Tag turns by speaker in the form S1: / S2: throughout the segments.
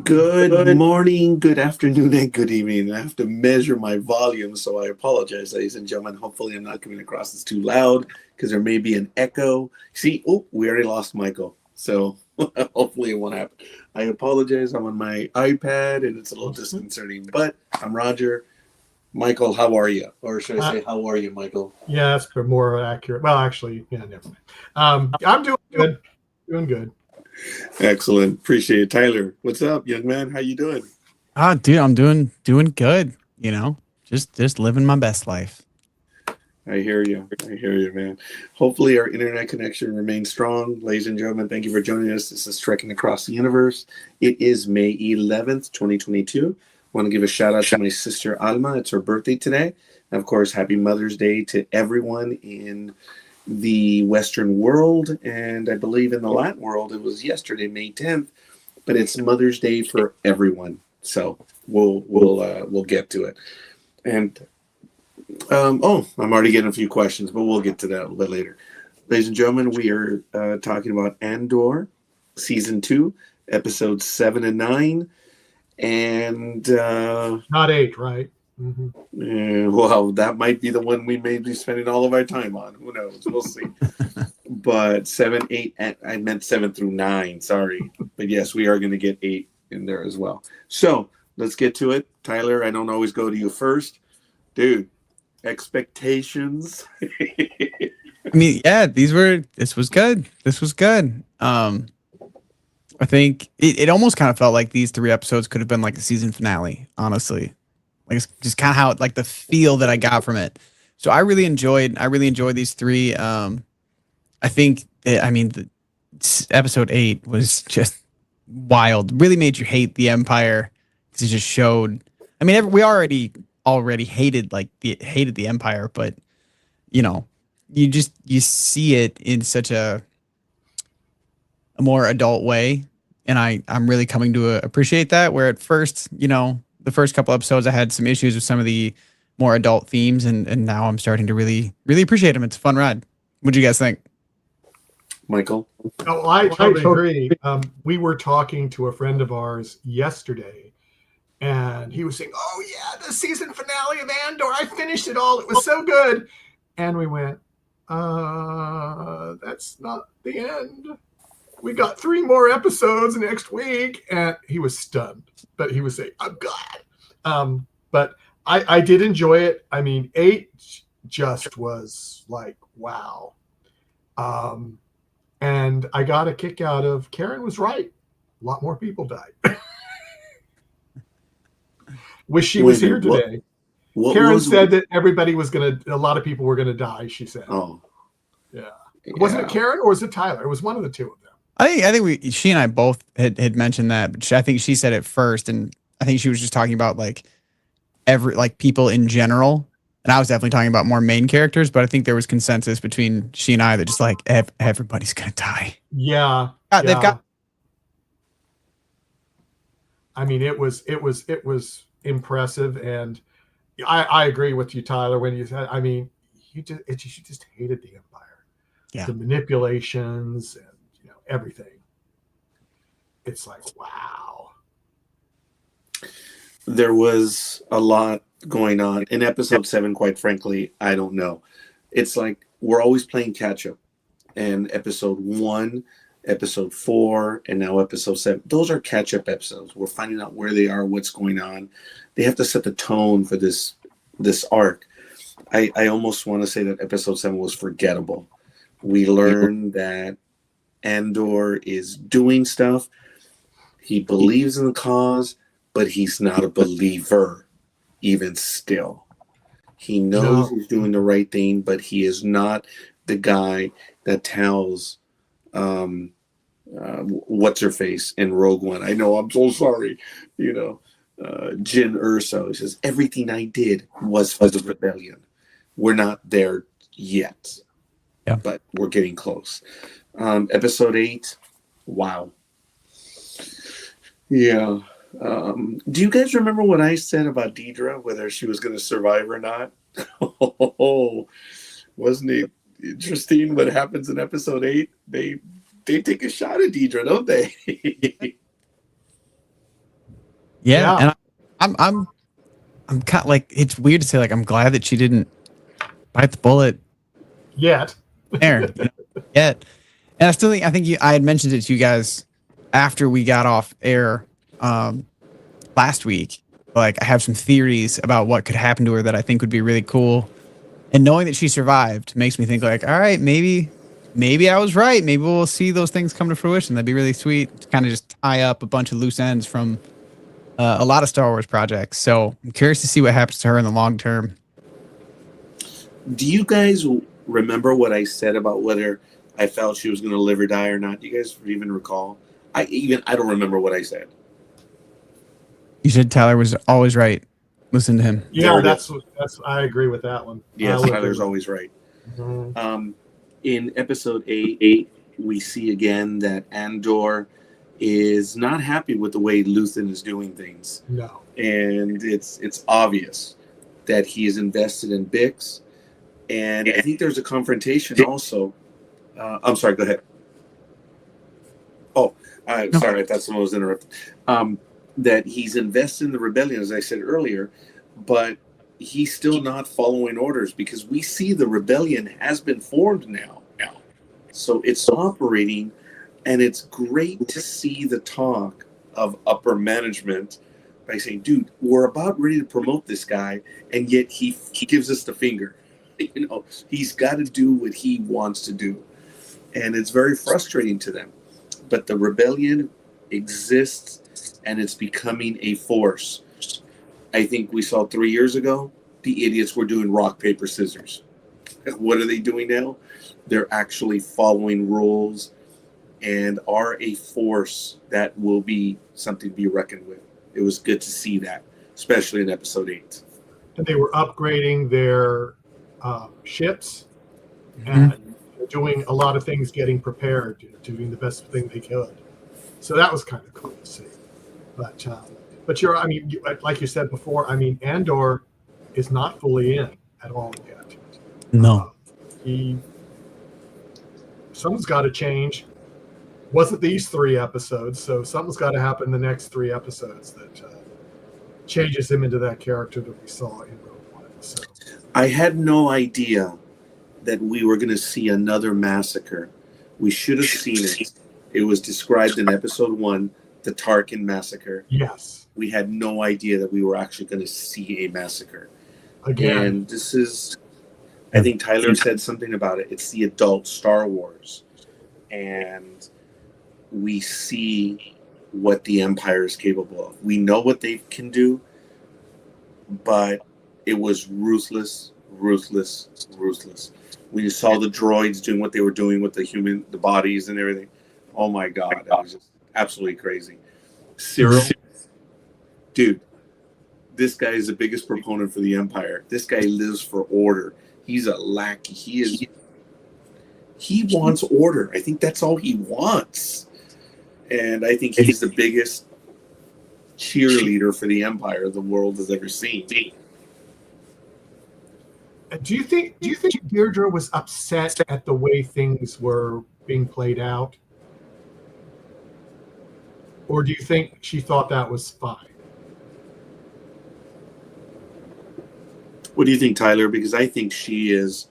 S1: Good morning, good afternoon, and good evening. I have to measure my volume, so I apologize, ladies and gentlemen. Hopefully, I'm not coming across as too loud because there may be an echo. See, oh, we already lost Michael, so hopefully it won't happen. I apologize. I'm on my iPad and it's a little disconcerting, but I'm Roger. Michael, how are you? Or should I
S2: Uh,
S1: say, how are you, Michael?
S2: yeah, that's more accurate. Well, actually, yeah, never mind. I'm doing good. Doing good.
S1: Excellent. Appreciate it. Tyler, what's up, young man? How you doing?
S3: Dude, I'm doing good, you know. Just living my best life.
S1: I hear you. I hear you, man. Hopefully, our internet connection remains strong. Ladies and gentlemen, thank you for joining us. This is Trekking Across the Universe. It is May 11th, 2022. I want to give a shout out to my sister Alma. It's her birthday today. And of course, happy Mother's Day to everyone in the Western world. And I believe in the Latin world, it was yesterday, May 10th. But it's Mother's Day for everyone. So we'll get to it. And I'm already getting a few questions, but we'll get to that a little bit later. Ladies and gentlemen, we are talking about Andor, season 2, episodes 7 and 9, and
S2: Not eight, right?
S1: well, that might be the one we may be spending all of our time on. Who knows? We'll see. But 7, 8, I meant 7 through 9. Sorry, but yes, we are going to get 8 in there as well. So let's get to it. Tyler, I don't always go to you first, dude. Expectations.
S3: I mean, yeah, this was good. This was good. I think it almost kind of felt like these 3 episodes could have been like a season finale, honestly. Like it's just kind of how like the feel that I got from it. So I really enjoyed these 3. I think episode 8 was just wild. Really made you hate the Empire because it just showed. I mean, we already hated the Empire, but you know, you see it in such a more adult way, and I'm really coming to appreciate that. Where at first, the first couple episodes, I had some issues with some of the more adult themes, and now I'm starting to really appreciate them. It's a fun ride. What do you guys think?
S1: Michael.
S2: Oh, I totally agree. We were talking to a friend of ours yesterday, and he was saying, "Oh yeah, the season finale of Andor. I finished it all. It was so good." And we went, "That's not the end. We got 3 more episodes next week." And he was stunned, but he was saying, "I'm glad." But I did enjoy it. I mean, 8 just was like, wow. And I got a kick out of Karen was right. A lot more people died. Wish she was here today. Karen said that everybody was a lot of people were gonna die. She said,
S1: "Oh,
S2: yeah." Wasn't it Karen or was it Tyler? It was one of the two of them.
S3: I think she and I both had mentioned that, but I think she said it first, and I think she was just talking about like people in general, and I was definitely talking about more main characters. But I think there was consensus between she and I that just like everybody's gonna die.
S2: Yeah,
S3: They've got.
S2: I mean, it was impressive, and I agree with you, Tyler. When you said, I mean, you just hated the Empire, the manipulations, and everything. It's like, wow.
S1: There was a lot going on in episode 7. Quite frankly, I don't know. It's like we're always playing catch up, and episode 1, episode 4, and now episode 7. Those are catch up episodes. We're finding out where they are, what's going on. They have to set the tone for this arc. I almost want to say that episode 7 was forgettable. We learned that Andor is doing stuff. He believes in the cause, but he's not a believer even still. He knows he's doing the right thing, but he is not the guy that tells what's her face in Rogue One. I know, I'm so sorry. Jyn Erso. He says, everything I did was for the rebellion. We're not there yet.
S3: Yeah.
S1: But we're getting close. Episode 8, wow. Yeah. Do you guys remember what I said about Deidre, whether she was going to survive or not? Oh, wasn't it interesting what happens in episode 8? They take a shot at Deidre, don't they?
S3: Yeah, I mean, I think it was. What was it? It was one of the two of them. I think it was Karen or it was Tyler. One of them said that they were going to survive.
S1: Yeah.
S3: Yeah. And I'm kind of like, it's weird to say, like, I'm glad that she didn't bite the bullet
S2: yet.
S3: Yet. And I think I had mentioned it to you guys after we got off air last week. Like, I have some theories about what could happen to her that I think would be really cool. And knowing that she survived makes me think, like, all right, maybe I was right. Maybe we'll see those things come to fruition. That'd be really sweet to kind of just tie up a bunch of loose ends from a lot of Star Wars projects. So I'm curious to see what happens to her in the long term.
S1: Do you guys remember what I said about whether I felt she was going to live or die or not? Do you guys even recall? I don't remember what I said.
S3: You said Tyler was always right. Listen to him.
S2: Yeah, that's I agree with that one.
S1: Yes, Tyler's always right.
S2: Mm-hmm.
S1: In episode 8, we see again that Andor is not happy with the way Luthen is doing things.
S2: No.
S1: And it's obvious that he is invested in Bix. And I think there's a confrontation also. I'm sorry, go ahead. Oh, sorry, I thought someone was interrupted. That he's invested in the rebellion, as I said earlier, but he's still not following orders because we see the rebellion has been formed now. So it's operating, and it's great to see the talk of upper management by saying, dude, we're about ready to promote this guy, and yet he gives us the finger. You know, he's got to do what he wants to do. And it's very frustrating to them. But the rebellion exists, and it's becoming a force. I think we saw 3 years ago, the idiots were doing rock, paper, scissors. What are they doing now? They're actually following rules and are a force that will be something to be reckoned with. It was good to see that, especially in episode 8.
S2: And they were upgrading their ships and doing a lot of things, getting prepared, doing the best thing they could. So that was kind of cool to see. But like you said before, I mean, Andor is not fully in at all yet.
S3: No.
S2: Something's got to change. Wasn't these 3 episodes, so something's got to happen in the next 3 episodes that changes him into that character that we saw in Rogue One. So
S1: I had no idea that we were going to see another massacre. We should have seen it. It was described in episode 1, the Tarkin massacre.
S2: Yes.
S1: We had no idea that we were actually going to see a massacre.
S2: Again.
S1: And this is, I think Tyler said something about it. It's the adult Star Wars. And we see what the Empire is capable of. We know what they can do, but it was ruthless. When you saw the droids doing what they were doing with the bodies and everything, oh my God, that was just absolutely crazy. Cyril, dude, this guy is the biggest proponent for the Empire. This guy lives for order. He's a lackey. He wants order. I think that's all he wants. And I think he's the biggest cheerleader for the Empire the world has ever seen.
S2: Do you think Deirdre was upset at the way things were being played out? Or do you think she thought that was fine?
S1: What do you think, Tyler? Because I think she's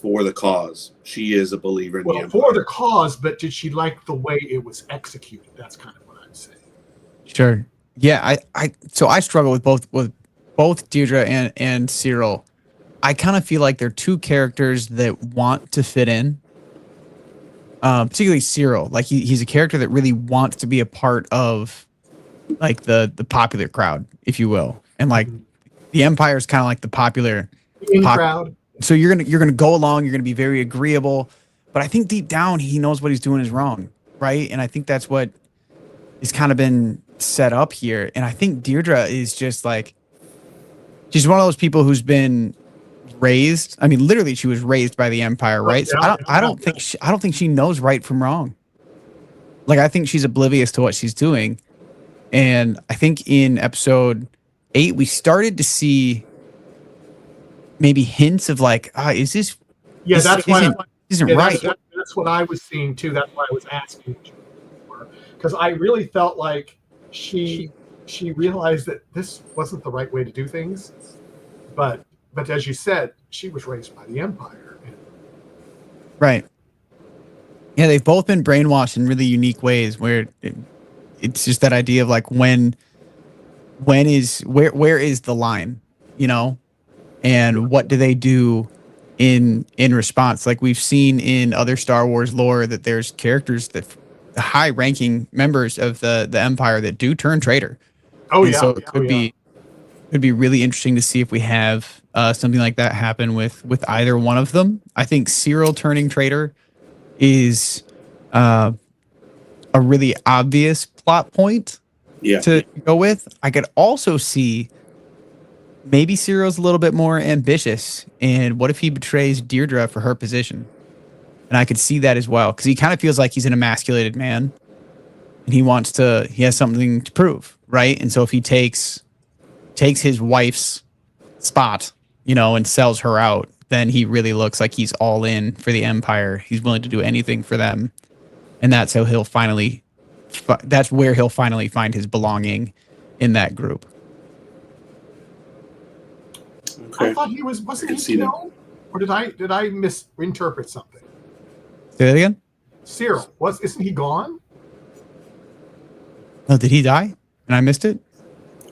S1: for the cause. She is a believer in the Empire.
S2: For the cause, but did she like the way it was executed? That's kind of what I'm saying.
S3: Sure. Yeah, so I struggle with both Deirdre and Cyril. I kind of feel like they're two characters that want to fit in. Particularly Cyril. Like he's a character that really wants to be a part of like the popular crowd, if you will. And like the Empire is kind of like the popular
S2: crowd.
S3: So you're gonna go along, you're gonna be very agreeable. But I think deep down he knows what he's doing is wrong. Right? And I think that's what has kind of been set up here. And I think Deirdre is just like she's one of those people who's been raised. I mean, literally, she was raised by the Empire, right? So I don't think she knows right from wrong. Like, I think she's oblivious to what she's doing. And I think in episode 8, we started to see maybe hints of like, is this?
S2: Yeah, that's why
S3: isn't right.
S2: That's what I was seeing too. That's why I was asking, because I really felt like she she realized that this wasn't the right way to do things. But as you said, she was raised by the Empire.
S3: Right. Yeah, they've both been brainwashed in really unique ways where it's just that idea of like where is the line, you know? And what do they do in response? Like we've seen in other Star Wars lore that there's characters that the high ranking members of the Empire that do turn traitor.
S2: Oh,
S3: And
S2: yeah.
S3: so it could be really interesting to see if we have something like that happen with either one of them. I think Cyril turning traitor is a really obvious plot point to go with. I could also see maybe Cyril's a little bit more ambitious, and what if he betrays Deirdre for her position? And I could see that as well, because he kind of feels like he's an emasculated man, and he has something to prove, right? And so if he takes his wife's spot, you know, and sells her out, then he really looks like he's all in for the Empire. He's willing to do anything for them. And that's how that's where he'll finally find his belonging in that group.
S2: Okay. I thought wasn't he killed? Or did I misinterpret something?
S3: Say that again?
S2: Cyril, isn't he gone?
S3: Oh, did he die? And I missed it?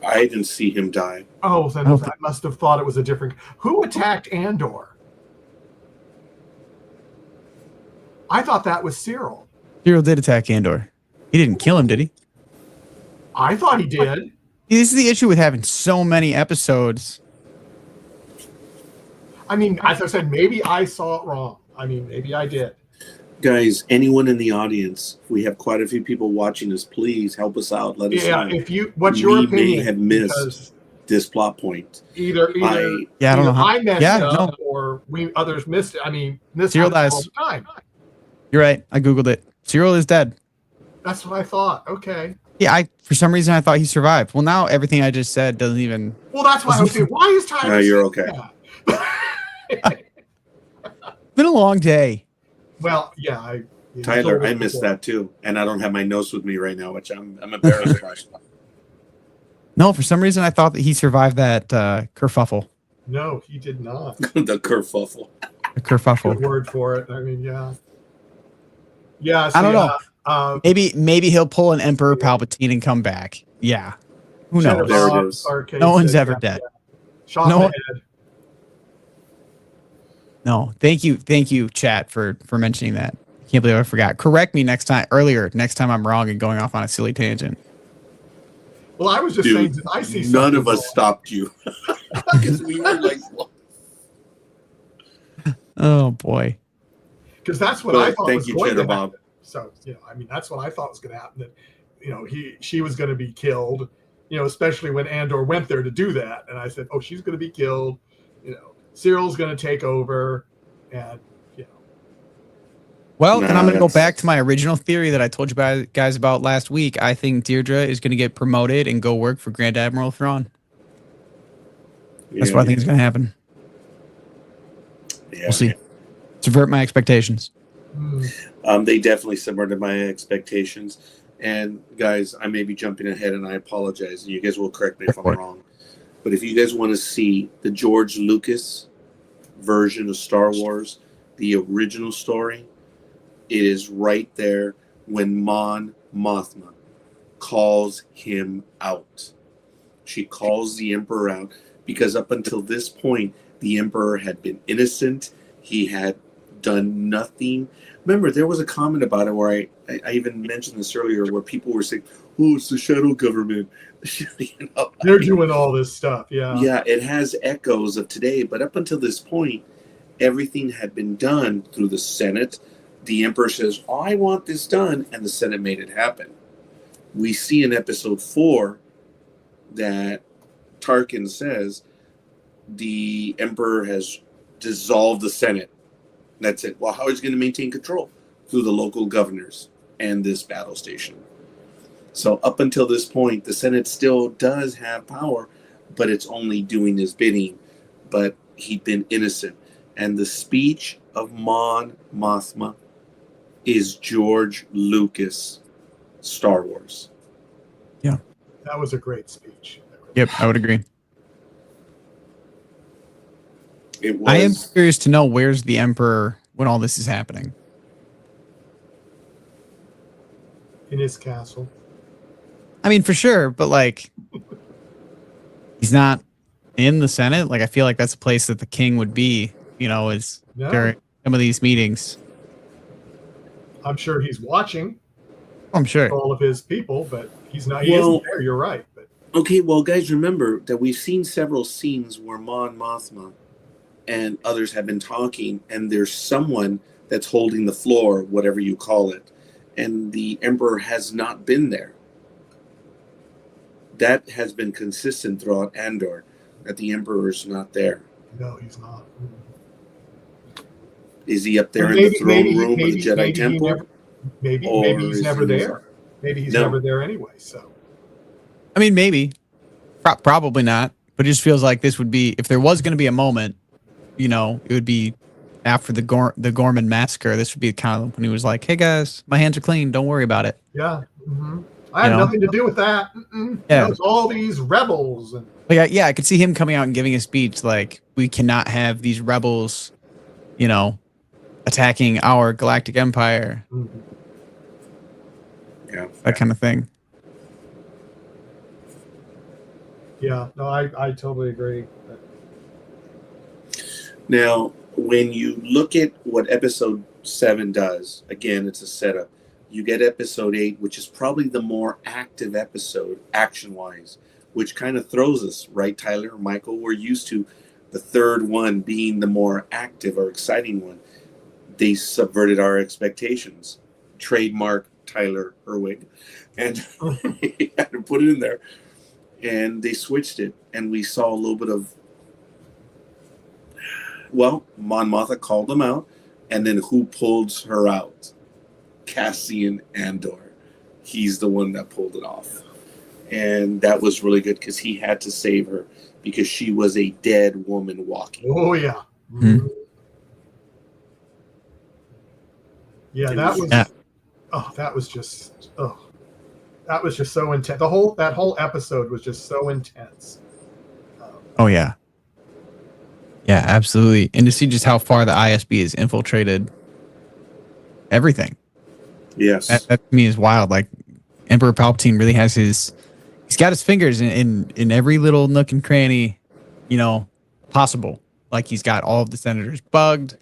S1: I didn't see him die.
S2: Oh, then I must have thought it was a different. Who attacked Andor? I thought that was Cyril.
S3: Cyril did attack Andor. He didn't kill him, did he?
S2: I thought he did.
S3: This is the issue with having so many episodes.
S2: I mean, as I said, maybe I saw it wrong. I mean, maybe I did.
S1: Guys, anyone in the audience, we have quite a few people watching us. Please help us out. Let us know.
S2: What's your opinion?
S1: We may have missed this plot point.
S2: Either
S3: I don't know how.
S2: I messed up or others missed it. I mean, this
S3: Cyril
S2: happens
S3: dies
S2: all the time.
S3: You're right. I Googled it. Cyril is dead.
S2: That's what I thought. Okay.
S3: Yeah, for some reason I thought he survived. Well, now everything I just said doesn't even.
S2: Well, that's why I was saying, why is Tyler?
S1: No, you're okay.
S3: It's been a long day.
S2: Well, yeah.
S1: Tyler, I missed that too, and I don't have my notes with me right now, which I'm embarrassed by.
S3: No, for some reason I thought that he survived that kerfuffle.
S2: No, he did not.
S1: The kerfuffle.
S3: The kerfuffle.
S2: Good word for it. I mean, yeah. Yeah.
S3: I don't know. Maybe he'll pull an Emperor Palpatine and come back. Yeah. Who knows?
S1: There it is.
S3: No one's ever dead.
S2: Shot in the head.
S3: No, thank you, chat, for mentioning that. I can't believe I forgot. Correct me next time I'm wrong and going off on a silly tangent.
S2: Well, I was just saying, I see
S1: none of us stopped you because we were like, what?
S3: Oh boy.
S2: Because that's what I thought was going to
S1: happen.
S2: So, I mean, that's what I thought was going to happen. That, she was going to be killed. Especially when Andor went there to do that, and I said, "Oh, she's going to be killed." Cyril's going to take over, and
S3: Well, then I'm going to go back to my original theory that I told you guys about last week. I think Deirdre is going to get promoted and go work for Grand Admiral Thrawn. That's what I think is going to happen.
S1: Yeah.
S3: We'll see. Subvert my expectations.
S1: They definitely subverted my expectations. And guys, I may be jumping ahead, and I apologize. And you guys will correct me if I'm wrong. But if you guys want to see the George Lucas version of Star Wars, the original story, it is right there when Mon Mothma calls him out. She calls the Emperor out because up until this point, the Emperor had been innocent. He had done nothing. Remember, there was a comment about it where I even mentioned this earlier, where people were saying, "Oh, it's the shadow government."
S2: They're doing all this stuff. Yeah.
S1: Yeah, it has echoes of today, but up until this point, everything had been done through the Senate. The Emperor says, "Oh, I want this done," and the Senate made it happen. We see in episode 4 that Tarkin says the Emperor has dissolved the Senate. That's it. Well, how is he going to maintain control? Through the local governors and this battle station. So up until this point, the Senate still does have power, but it's only doing his bidding. But he'd been innocent. And the speech of Mon Mothma is George Lucas Star Wars.
S3: Yeah.
S2: That was a great speech.
S3: Yep, I would agree.
S1: It
S3: I am
S1: was.
S3: curious to know where's the Emperor when all this is happening.
S2: In his castle.
S3: I mean, for sure, but like, he's not in the Senate. Like, I feel like that's a place that the king would be, is
S2: No.
S3: during some of these meetings.
S2: I'm sure he's watching
S3: I'm sure.
S2: all of his people, but he's not. He isn't there. You're right. But
S1: Okay, well, guys, remember that we've seen several scenes where Mon Mothma and others have been talking, and there's someone that's holding the floor, whatever you call it, and the Emperor has not been there. That has been consistent throughout Andor, that the Emperor is not there.
S2: no, he's not.
S1: Is he up there in the throne room of the Jedi Temple?
S2: Maybe he's never there. Maybe he's never there anyway. So,
S3: I mean, maybe, probably not. But it just feels like this would be, if there was going to be a moment, it would be after the Gorman massacre. This would be kind of when he was like, "Hey guys, my hands are clean. Don't worry about it."
S2: Yeah, I had nothing to do with that.
S3: Yeah,
S2: it was all these rebels. And
S3: yeah, I could see him coming out and giving a speech like, "We cannot have these rebels, attacking our galactic empire."
S1: Yeah,
S3: that kind of thing.
S2: Yeah, no, I totally agree.
S1: Now, when you look at what episode 7 does, again, it's a setup. You get episode 8, which is probably the more active episode, action-wise, which kind of throws us, right, Tyler? Michael, we're used to the third one being the more active or exciting one. They subverted our expectations. Trademark Tyler Herwig. And he had to put it in there. And they switched it. And we saw a little bit of, well, Mon Mothma called them out. And then who pulls her out? Cassian Andor. He's the one that pulled it off. And that was really good because he had to save her because she was a dead woman walking.
S2: Oh, yeah.
S3: Mm-hmm.
S2: Yeah, that was just so intense. That whole episode was just so intense.
S3: Oh yeah. Yeah, absolutely. And to see just how far the ISB has infiltrated everything.
S1: Yes.
S3: That to me is wild. Like Emperor Palpatine really has he's got his fingers in every little nook and cranny, possible. Like he's got all of the senators bugged.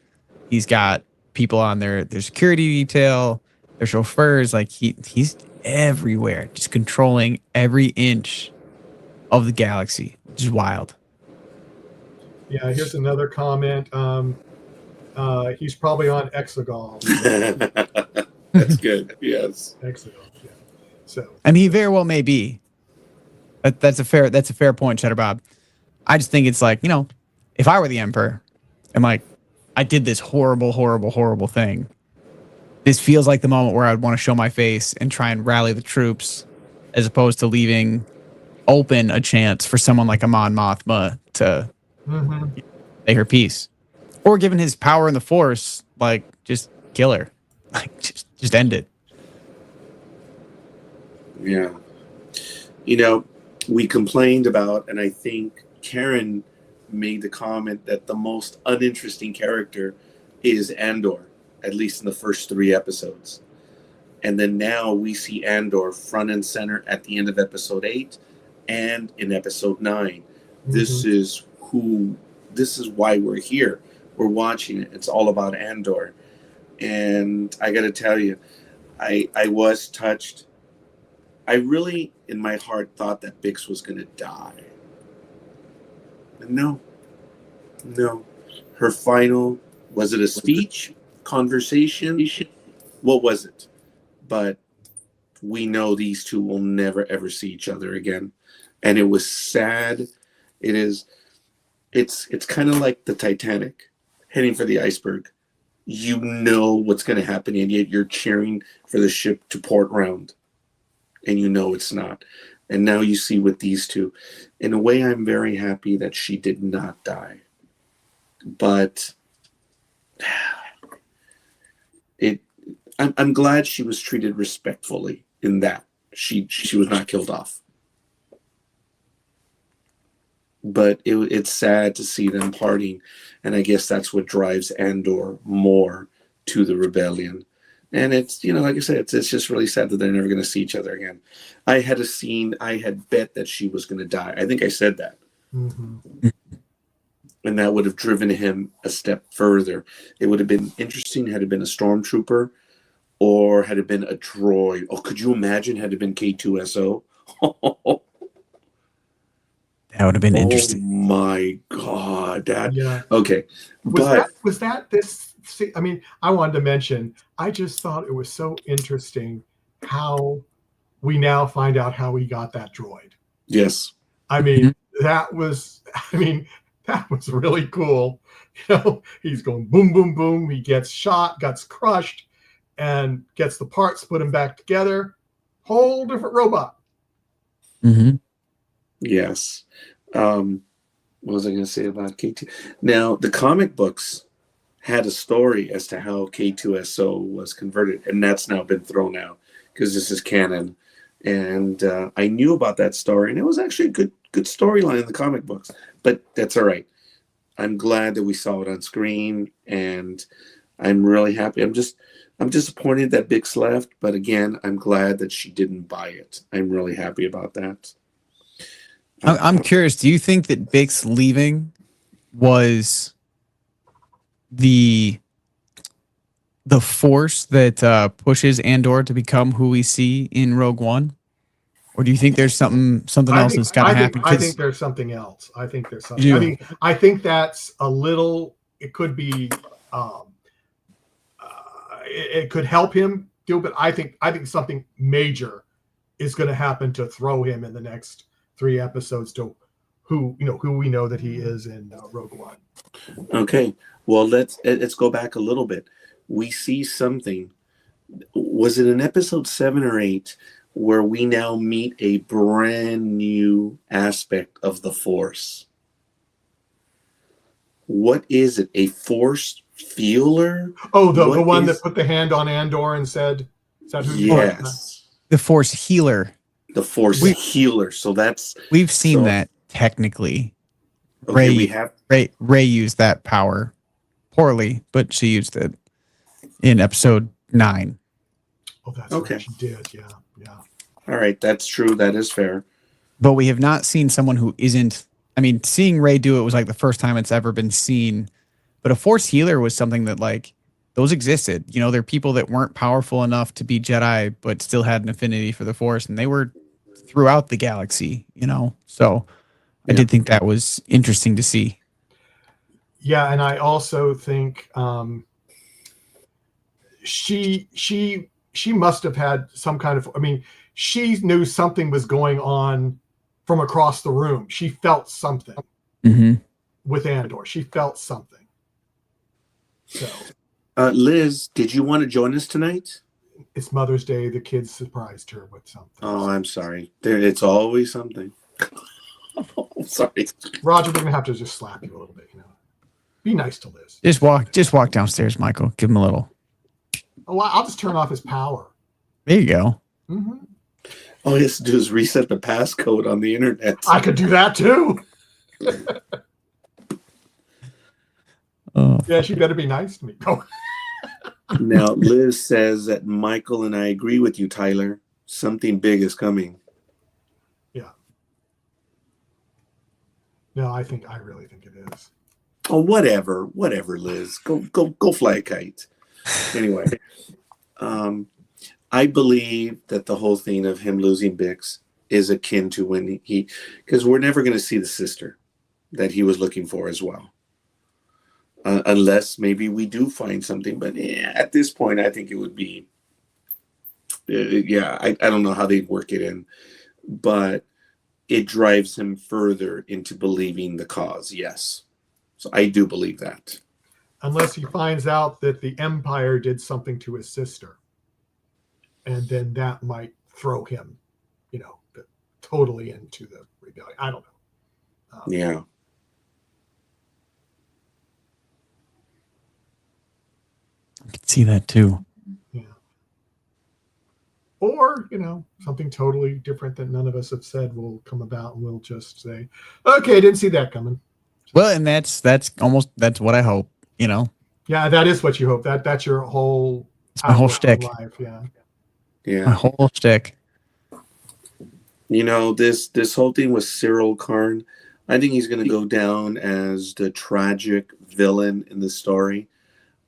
S3: He's got people on their security detail, their chauffeurs. Like he's everywhere, just controlling every inch of the galaxy, which is wild.
S2: Yeah, here's another comment. He's probably on Exegol.
S1: That's good. Yes.
S2: Exegol. Yeah. So.
S3: And he very well may be. That's a fair point, Cheddar Bob. I just think it's like, if I were the Emperor, and like I did this horrible, horrible, horrible thing. This feels like the moment where I'd want to show my face and try and rally the troops, as opposed to leaving open a chance for someone like Mon Mothma to say her piece, or given his power in the Force, like just kill her, like just end it.
S1: Yeah, we complained about, and I think Karen made the comment that the most uninteresting character is Andor, at least in the first 3 episodes. And then now we see Andor front and center at the end of episode 8 and in episode 9. This is why we're here. We're watching it. It's all about Andor. And I got to tell you, I was touched. I really, in my heart, thought that Bix was going to die. No. Her final, was it a speech? Conversation? What was it? But we know these two will never, ever see each other again. And it was sad. It's kind of like the Titanic heading for the iceberg. You know what's going to happen, and yet you're cheering for the ship to port round. And you know it's not. And now you see with these two. In a way, I'm very happy that she did not die. But I'm glad she was treated respectfully in that. She was not killed off. but it's sad to see them parting, and I guess that's what drives Andor more to the rebellion. And it's, like I said, it's just really sad that they're never going to see each other again. I had bet that she was going to die. I think I said that.
S2: Mm-hmm.
S1: And that would have driven him a step further. It would have been interesting had it been a stormtrooper or had it been a droid. Oh, could you imagine had it been K2SO?
S3: That would have been
S1: Oh
S3: interesting.
S1: my God, that.
S2: Yeah.
S1: Okay,
S2: Was
S1: but
S2: that this? See, I mean, I wanted to mention. I just thought it was so interesting how we now find out how he got that droid.
S1: yes,
S2: I mean, that was. I mean, that was really cool. He's going boom, boom, boom. He gets shot, gets crushed, and gets the parts, put him back together. Whole different robot.
S3: Mm-hmm.
S1: yes. What was I going to say about K2? Now, the comic books had a story as to how K2SO was converted, and that's now been thrown out because this is canon. And I knew about that story, and it was actually a good storyline in the comic books. But that's all right. I'm glad that we saw it on screen, and I'm really happy. I'm disappointed that Bix left, but again, I'm glad that she didn't buy it. I'm really happy about that.
S3: I'm curious. Do you think that Bix leaving was the force that pushes Andor to become who we see in Rogue One, or do you think there's something else that's got to happen?
S2: I think there's something else. I think there's something.
S3: You
S2: I
S3: do.
S2: mean, I think that's a little. It could be. It could help him do, but I think something major is going to happen to throw him in the next 3 episodes to who we know that he is in Rogue One.
S1: Okay, well let's go back a little bit. We see something. Was it in episode 7 or 8 where we now meet a brand new aspect of the Force? What is it? A Force feeler?
S2: Oh, the one that put the hand on Andor and said, "Is that who you are?"
S1: Yes,
S3: The Force healer.
S1: the Force healer. So
S3: We've seen that technically.
S1: Okay,
S3: Ray used that power poorly, but she used it in episode 9.
S2: Oh, that's
S1: okay.
S2: right. She did. Yeah.
S1: All right, that's true. That is fair.
S3: But we have not seen someone who isn't. I mean, seeing Ray do it was like the first time it's ever been seen. But a Force healer was something that, like, those existed. They're people that weren't powerful enough to be Jedi, but still had an affinity for the Force, and they were throughout the galaxy. So I did think that was interesting to see.
S2: Yeah, and I also think she must have had some kind of. I mean, she knew something was going on from across the room. She felt something with Andor. She felt something. So,
S1: Liz, did you want to join us tonight?
S2: It's Mother's Day. The kids surprised her with something.
S1: Oh, I'm sorry. It's always something. I'm sorry,
S2: Roger. We're gonna have to just slap you a little bit. Be nice to Liz.
S3: Just walk downstairs, Michael. Give him a little.
S2: Oh, I'll just turn off his power.
S3: There you go.
S2: Mm-hmm.
S1: All he has to do is reset the passcode on the internet.
S2: I could do that too. Yeah, she better be nice to me. Oh.
S1: Now, Liz says that Michael and I agree with you, Tyler. Something big is coming.
S2: Yeah. No, I really think it is.
S1: Oh, whatever, Liz. Go fly a kite. Anyway, I believe that the whole thing of him losing Bix is akin to when because we're never going to see the sister that he was looking for as well. Unless maybe we do find something. But at this point, I think it would be, I don't know how they'd work it in. But it drives him further into believing the cause, yes. So I do believe that.
S2: Unless he finds out that the Empire did something to his sister. And then that might throw him, totally into the rebellion. I don't know.
S1: Yeah.
S3: I can see that too.
S2: Yeah. or something totally different that none of us have said will come about, and we'll just say, okay, didn't see that coming.
S3: Well, and that's what I hope.
S2: Yeah, that is what you hope. That's your whole
S3: It's my whole
S2: outlook on
S3: shtick.
S2: life. Yeah.
S3: My whole shtick.
S1: This whole thing with Cyril Karn, I think he's going to go down as the tragic villain in the story,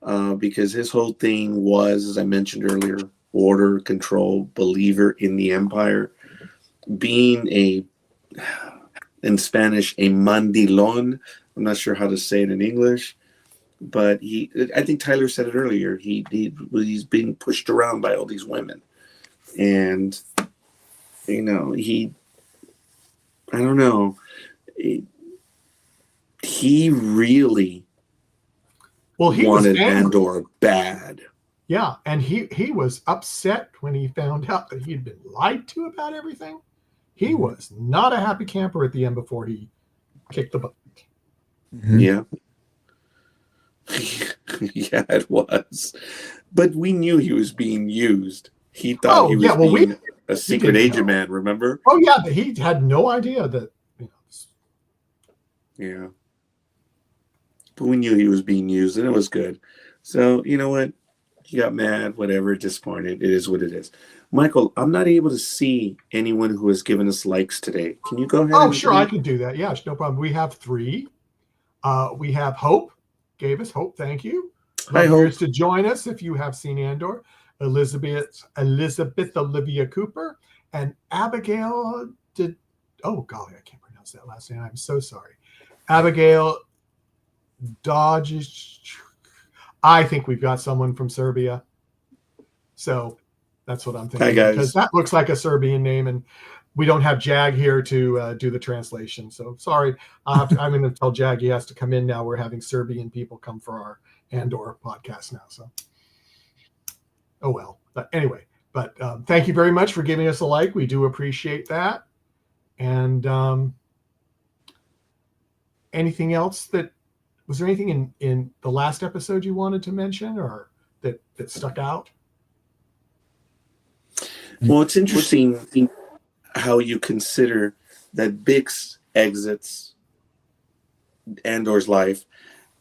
S1: because his whole thing was, as I mentioned earlier, order, control, believer in the empire, being in Spanish, a mandilon. I'm not sure how to say it in English, but I think Tyler said it earlier. He's being pushed around by all these women, and I don't know. He really wanted Andor bad.
S2: Yeah, and he was upset when he found out that he'd been lied to about everything. He was not a happy camper at the end before he kicked the butt.
S1: Mm-hmm. Yeah. Yeah, it was. But we knew he was being used. He thought he was being a secret agent man, remember?
S2: Oh, yeah, but he had no idea that.
S1: Yeah. But we knew he was being used, and it was good. So, you know what? He got mad, whatever, disappointed. It is what it is. Michael, I'm not able to see anyone who has given us likes today. Can you go ahead?
S2: Oh, sure, I can do that. Yeah, no problem. We have 3. We have Hope. Gave us Hope. Thank you.
S1: Hi, Hope.
S2: To join us if you have seen Andor. Elizabeth Olivia Cooper and Abigail oh golly, I can't pronounce that last name. I'm so sorry. Abigail Dodge. I think we've got someone from Serbia. So that's what I'm thinking.
S1: Hi, guys.
S2: Because that looks like a Serbian name, and we don't have Jag here to do the translation. So sorry. I'm going to tell Jag he has to come in now. We're having Serbian people come for our Andor podcast now. So, oh well. But anyway, thank you very much for giving us a like. We do appreciate that. And anything else was there anything in the last episode you wanted to mention or that stuck out?
S1: Well, it's interesting how you consider that Bix exits Andor's life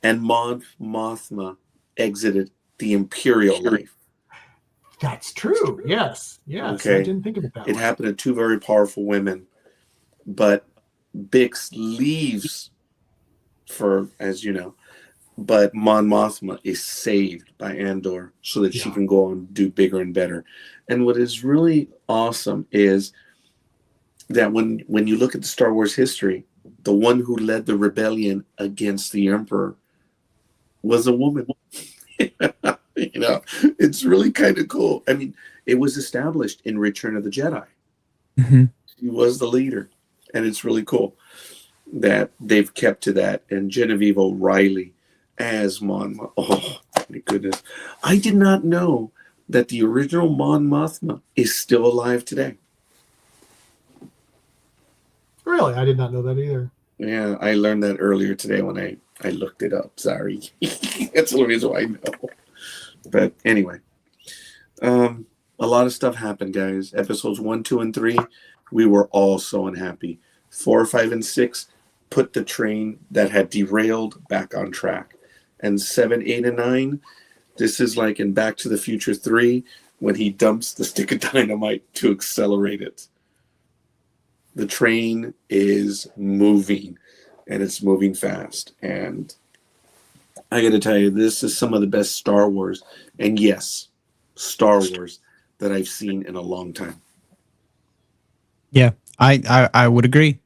S1: and Mon Mothma exited the Imperial life.
S2: That's true. Yes.
S1: Okay.
S2: I didn't think of it that way.
S1: It happened to 2 very powerful women, but Bix leaves for, as you know, but Mon Mothma is saved by Andor so that she can go on and do bigger and better. And what is really awesome is that when you look at the Star Wars history, the one who led the rebellion against the Emperor was a woman. It's really kind of cool. I mean, it was established in Return of the Jedi.
S3: Mm-hmm.
S1: She was the leader, and it's really cool that they've kept to that. And Genevieve O'Reilly as Mon Mothma. Oh, my goodness. I did not know that the original Mon Mothma is still alive today.
S2: Really? I did not know that either.
S1: Yeah, I learned that earlier today when I looked it up. Sorry. That's the only reason why I know. But anyway, a lot of stuff happened, guys. Episodes 1, 2, and 3, we were all so unhappy. 4, 5, and 6 put the train that had derailed back on track. And 7, 8, and 9, this is like in Back to the Future 3 when he dumps the stick of dynamite to accelerate it. The train is moving, and it's moving fast. And I got to tell you, this is some of the best Star Wars, and yes, Star Wars that I've seen in a long time.
S3: Yeah, I would agree,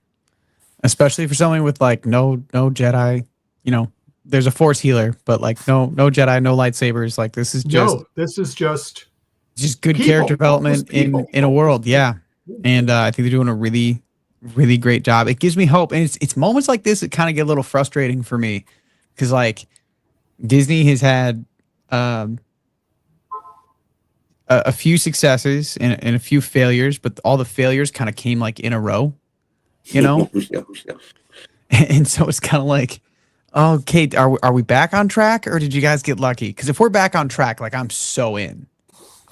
S3: especially for something with like no Jedi. There's a Force healer, but like no Jedi, no lightsabers. Like this is just good
S2: people,
S3: character development in a world. Yeah, and I think they're doing a really, really great job. It gives me hope, and it's moments like this that kind of get a little frustrating for me because like Disney has had a few successes and a few failures, but all the failures kind of came like in a row, and so it's kind of like, oh, Kate, are we back on track or did you guys get lucky? Because if we're back on track, like I'm so in.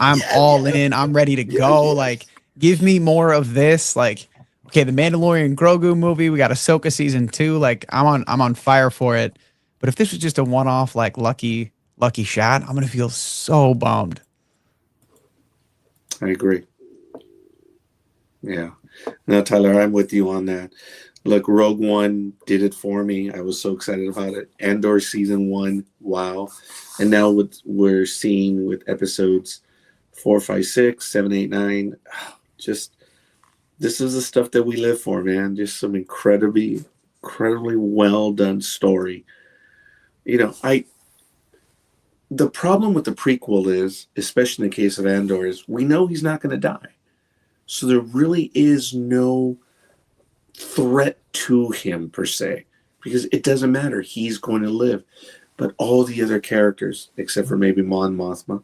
S3: I'm all in. I'm ready to go. Like, give me more of this. Like, okay, the Mandalorian Grogu movie. We got Ahsoka season 2. Like, I'm on fire for it. But if this was just a one-off, like lucky shot, I'm gonna feel so bummed.
S1: I agree. Yeah. No, Tyler, I'm with you on that. Look, Rogue One did it for me. I was so excited about it. Andor season 1, wow. And now what we're seeing with episodes 4, 5, 6, 7, 8, 9, just this is the stuff that we live for, man. Just some incredibly well done story. You know, the problem with the prequel is, especially in the case of Andor, is we know he's not going to die. So there really is no threat to him per se, because it doesn't matter. He's going to live. But all the other characters, except for maybe Mon Mothma,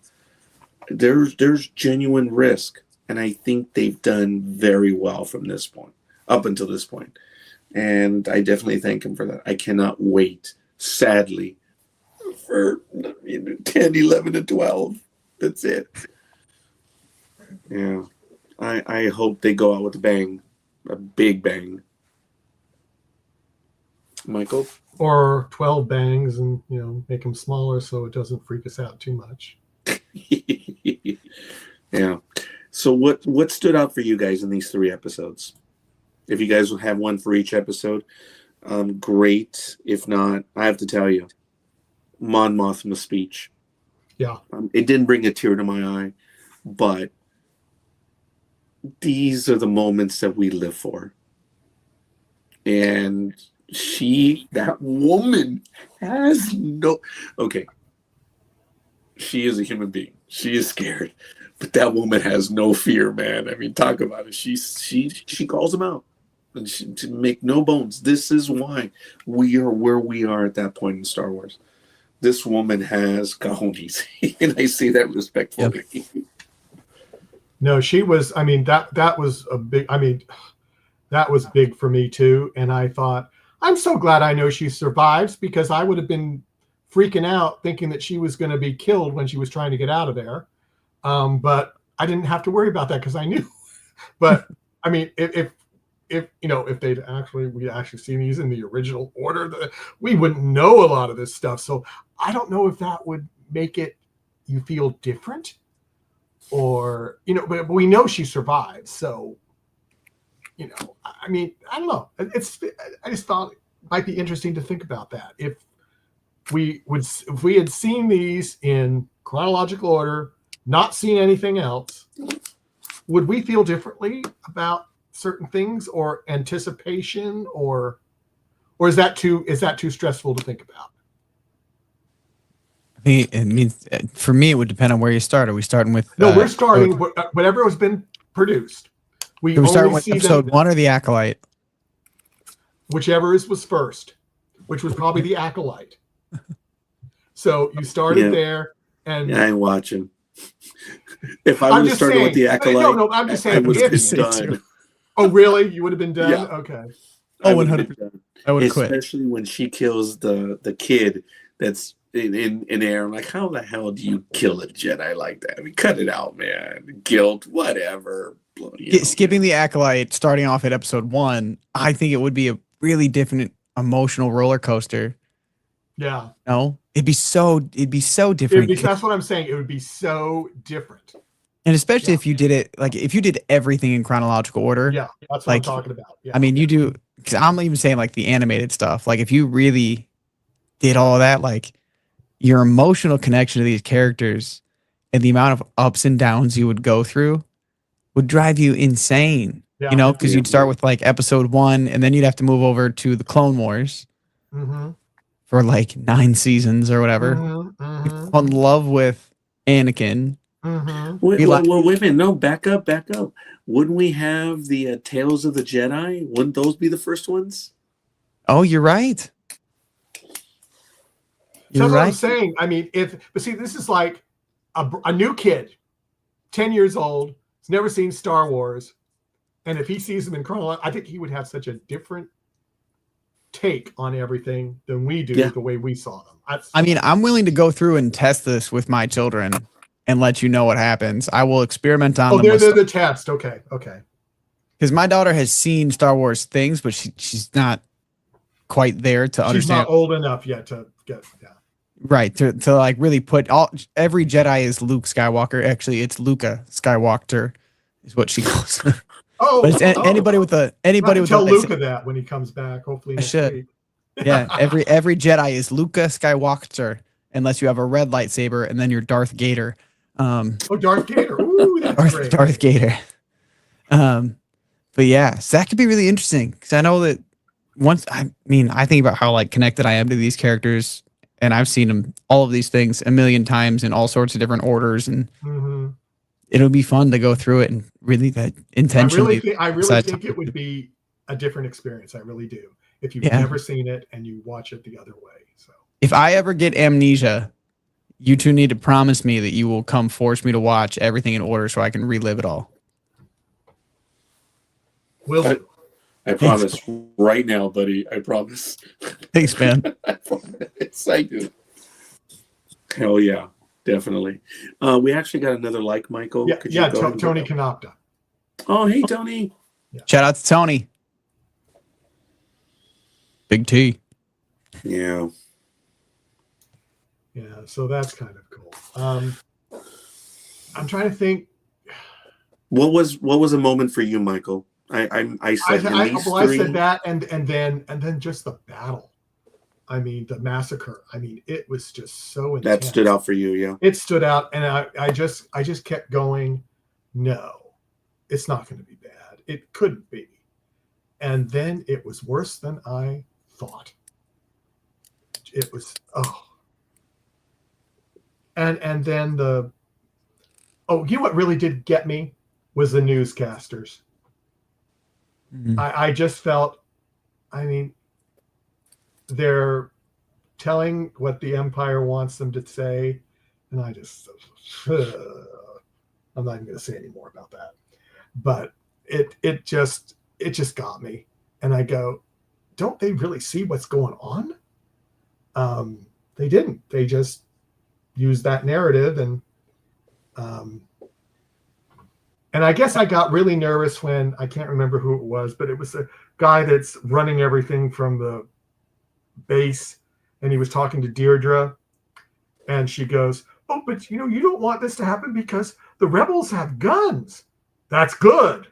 S1: there's genuine risk. And I think they've done very well from this point, up until this point. And I definitely thank him for that. I cannot wait, sadly, for 10, 11, and 12. That's it. Yeah. I hope they go out with a bang, a big bang. Michael?
S2: Or 12 bangs and, make them smaller so it doesn't freak us out too much.
S1: Yeah. So what stood out for you guys in these 3 episodes? If you guys will have one for each episode, great. If not, I have to tell you, Mon Mothma's speech.
S2: Yeah.
S1: It didn't bring a tear to my eye, but these are the moments that we live for. And that woman has okay. She is a human being. She is scared, but that woman has no fear, man. I mean, talk about it. She calls him out, and to make no bones, this is why we are where we are at that point in Star Wars. This woman has cojones, and I say that respectfully. Yep.
S2: No, she was. I mean, that was a big. I mean, that was big for me too. And I thought, I'm so glad I know she survives, because I would have been freaking out thinking that she was going to be killed when she was trying to get out of there. But I didn't have to worry about that because I knew. But I mean, if we'd actually seen these in the original order, we wouldn't know a lot of this stuff. So I don't know if that would make you feel different, or but we know she survived. So I mean, I don't know. I just thought it might be interesting to think about that. If we had seen these in chronological order, not seen anything else, would we feel differently about certain things, or anticipation, or is that too stressful to think about?
S3: I mean, for me, it would depend on where you start. Are we starting with?
S2: No, we're starting whatever has been produced.
S3: We start with episode 1 or the Acolyte?
S2: Whichever was first, which was probably the Acolyte. So you started there, and
S1: I ain't watching. If I would have started with the Acolyte,
S2: no, I'm just saying,
S1: I would have been done.
S2: Oh, really? You would have been done?
S1: Yeah.
S2: Okay.
S3: Oh, 100%. I would quit.
S1: Especially when she kills the kid that's in air. I'm like, how the hell do you kill a Jedi like that? I mean, cut it out, man. Guilt, whatever.
S3: Skipping the Acolyte, starting off at episode 1, I think it would be a really different emotional roller coaster.
S2: Yeah.
S3: No, it'd be so different.
S2: That's what I'm saying. It would be so different.
S3: And especially if you did it, like if you did everything in chronological order.
S2: Yeah, that's what I'm talking about. Yeah.
S3: I mean, you do, because I'm even saying like the animated stuff. Like if you really did all of that, like your emotional connection to these characters and the amount of ups and downs you would go through would drive you insane. Yeah, because you'd start with like episode 1, and then you'd have to move over to the Clone Wars for like 9 seasons or whatever. You fall in love with Anakin.
S1: Wait a minute. No, back up. Wouldn't we have the Tales of the Jedi? Wouldn't those be the first ones?
S3: Oh, you're right.
S2: That's what I'm saying. I mean, but see, this is like a new kid, 10 years old, has never seen Star Wars. And if he sees them in chronology, I think he would have such a different take on everything than we do, the way we saw them.
S3: I mean, I'm willing to go through and test this with my children and let you know what happens. I will experiment on them.
S2: They're the test. Okay.
S3: Because my daughter has seen Star Wars things, but she's not quite there to understand.
S2: She's not old enough yet to get. Yeah.
S3: Right, to like really put every Jedi is Luke Skywalker. Actually, it's Luca Skywalker, is what she calls. But it's anybody with a
S2: tell Luca that when he comes back. Hopefully, next week.
S3: Yeah, every Jedi is Luca Skywalker, unless you have a red lightsaber, and then you're Darth Gator.
S2: Darth Gator. Ooh, that's great.
S3: Darth Gator. But yeah, so that could be really interesting because I know that I think about how like connected I am to these characters. And I've seen them, all of these things, a million times in all sorts of different orders, and it'll be fun to go through it and really that intentionally.
S2: I really think it would be a different experience. I really do. If you've never seen it and you watch it the other way. So
S3: if I ever get amnesia, you two need to promise me that you will come force me to watch everything in order so I can relive it all.
S2: Will do.
S1: I promise right now, buddy. I promise.
S3: Thanks, man.
S1: I promise. I do. Hell yeah, definitely. We actually got another like, Michael.
S2: Yeah, Tony Canopta.
S1: Oh, hey, Tony.
S2: Yeah.
S3: Shout out to Tony. Big T.
S1: Yeah.
S2: Yeah, so that's kind of cool. I'm trying to think.
S1: What was a moment for you, Michael? I said
S2: that, and then just the battle. I mean, the massacre. I mean, it was just so intense.
S1: That stood out for you, yeah.
S2: It stood out, and I just kept going. No, it's not going to be bad. It couldn't be, and then it was worse than I thought. It was and then you know what really did get me was the newscasters. Mm-hmm. I just felt, I mean, they're telling what the Empire wants them to say, and I just, I'm not even going to say any more about that. But it just got me, and I go, don't they really see what's going on? They didn't. They just used that narrative, and I guess I got really nervous when, I can't remember who it was, but it was a guy that's running everything from the base, and he was talking to Deirdre, and she goes, "Oh, but you know, you don't want this to happen because the rebels have guns. That's good."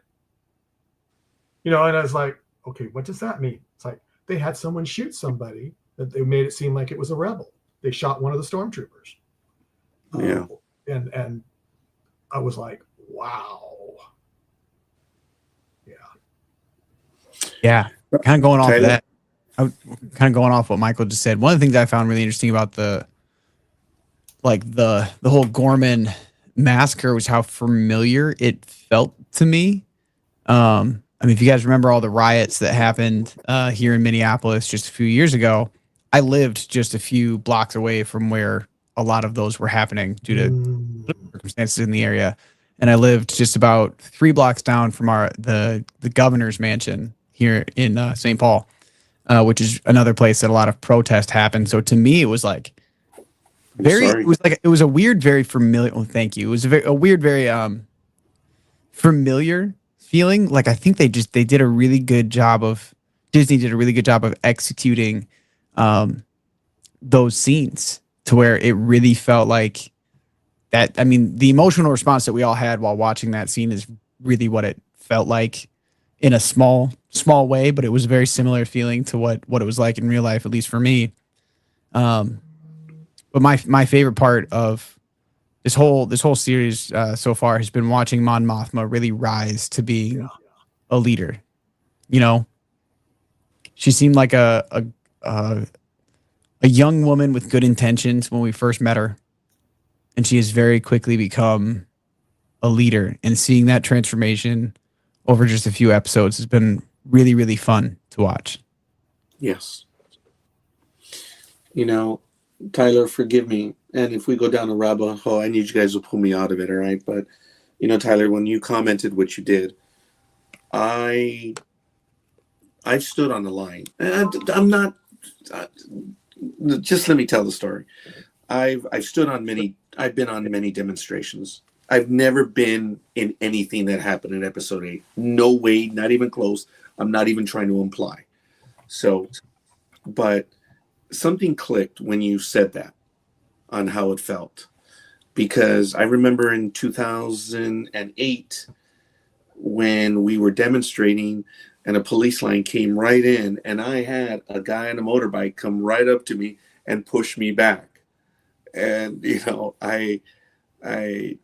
S2: You know, and I was like, okay, what does that mean? It's like they had someone shoot somebody, that they made it seem like it was a rebel. They shot one of the stormtroopers.
S1: Yeah.
S2: And I was like, wow.
S3: Yeah. Kind of going off that. Kind of going off what Michael just said. One of the things I found really interesting about the whole Gorman massacre was how familiar it felt to me. I mean, if you guys remember all the riots that happened here in Minneapolis just a few years ago, I lived just a few blocks away from where a lot of those were happening due to circumstances in the area. And I lived just about 3 blocks down from the governor's mansion here in St. Paul, which is another place that a lot of protest happened. So to me, it was like it was a weird, very familiar. Oh, thank you. It was a weird, very familiar feeling. Like I think Disney did a really good job of executing those scenes to where it really felt like that. I mean, the emotional response that we all had while watching that scene is really what it felt like in a small way, but it was a very similar feeling to what it was like in real life, at least for me. But my favorite part of this whole series so far has been watching Mon Mothma really rise to being a leader. You know, she seemed like a young woman with good intentions when we first met her, and she has very quickly become a leader. And seeing that transformation over just a few episodes has been really, really fun to watch.
S1: Yes. You know, Tyler, forgive me. And if we go down a rabbit hole, I need you guys to pull me out of it, all right? But, you know, Tyler, when you commented what you did, I stood on the line. And I'm not... just let me tell the story. I've stood on many. I've been on many demonstrations. I've never been in anything that happened in episode 8. No way, not even close. I'm not even trying to imply. So, but something clicked when you said that on how it felt. Because I remember in 2008 when we were demonstrating and a police line came right in, and I had a guy on a motorbike come right up to me and push me back. And I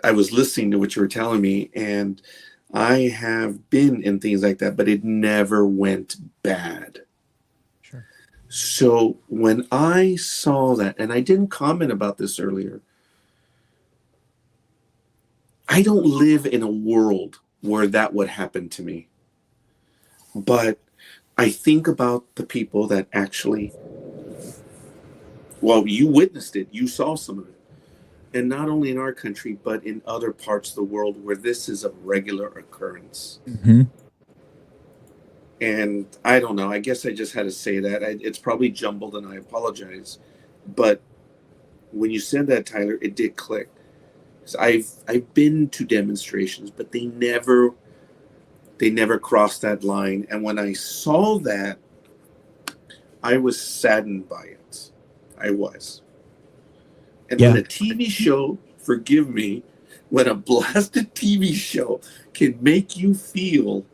S1: was listening to what you were telling me, and I have been in things like that, but it never went bad.
S3: Sure.
S1: So when I saw that, and I didn't comment about this earlier, I don't live in a world where that would happen to me. But I think about the people that actually, well, you witnessed it, you saw some of it. And not only in our country, but in other parts of the world where this is a regular occurrence.
S3: Mm-hmm.
S1: And I don't know, I guess I just had to say that. It's probably jumbled and I apologize. But when you said that, Tyler, it did click. I've been to demonstrations, but they never crossed that line. And when I saw that, I was saddened by it. I was. And when a TV show, forgive me, when a blasted TV show can make you feel